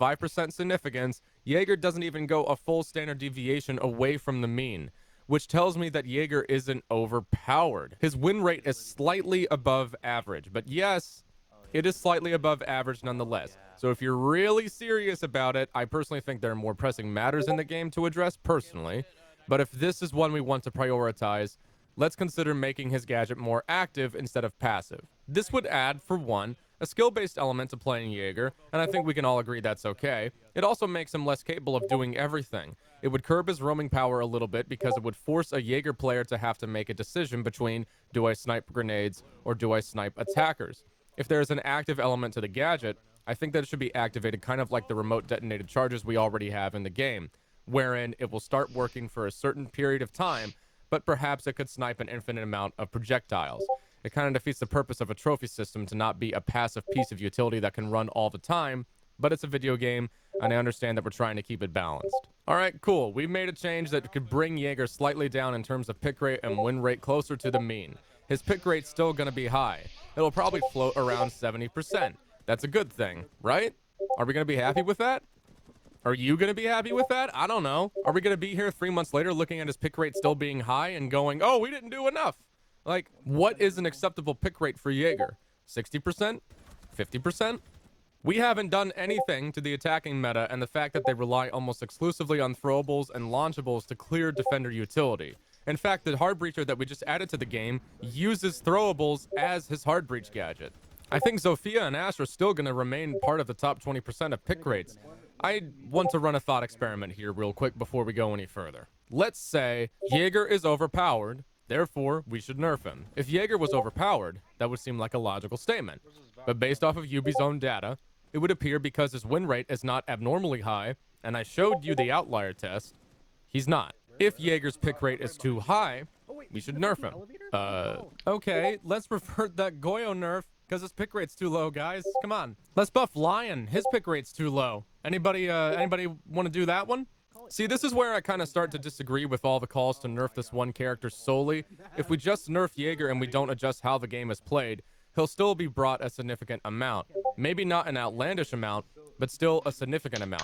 5% significance, Jaeger doesn't even go a full standard deviation away from the mean, which tells me that Jaeger isn't overpowered. His win rate is slightly above average, but yes, it is slightly above average nonetheless. So if you're really serious about it, I personally think there are more pressing matters in the game to address personally. But if this is one we want to prioritize, let's consider making his gadget more active instead of passive. This would add, for one, a skill-based element to playing Jaeger, and I think we can all agree that's okay. It also makes him less capable of doing everything. It would curb his roaming power a little bit because it would force a Jaeger player to have to make a decision between, do I snipe grenades or do I snipe attackers? If there is an active element to the gadget, I think that it should be activated kind of like the remote detonated charges we already have in the game, wherein it will start working for a certain period of time, but perhaps it could snipe an infinite amount of projectiles. It kind of defeats the purpose of a trophy system to not be a passive piece of utility that can run all the time, but it's a video game, and I understand that we're trying to keep it balanced. Alright, cool. We've made a change that could bring Jaeger slightly down in terms of pick rate and win rate closer to the mean. His pick rate's still going to be high. It'll probably float around 70%. That's a good thing, right? Are we going to be happy with that? Are you going to be happy with that? I don't know. Are we going to be here 3 months later looking at his pick rate still being high and going, oh, we didn't do enough? Like, what is an acceptable pick rate for Jaeger? 60%? 50%? We haven't done anything to the attacking meta and the fact that they rely almost exclusively on throwables and launchables to clear defender utility. In fact, the hard breacher that we just added to the game uses throwables as his hard breach gadget. I think Zofia and Ash are still going to remain part of the top 20% of pick rates. I want to run a thought experiment here real quick before we go any further. Let's say Jaeger is overpowered, therefore we should nerf him. If Jaeger was overpowered, that would seem like a logical statement. But based off of Yubi's own data, it would appear because his win rate is not abnormally high, and I showed you the outlier test, he's not. If Jaeger's pick rate is too high, we should nerf him. Okay, let's revert that Goyo nerf, because his pick rate's too low, guys. Come on. Let's buff Lion. His pick rate's too low. Anybody want to do that one? See, this is where I kind of start to disagree with all the calls to nerf this one character solely. If we just nerf Jaeger and we don't adjust how the game is played, he'll still be brought a significant amount. Maybe not an outlandish amount, but still a significant amount.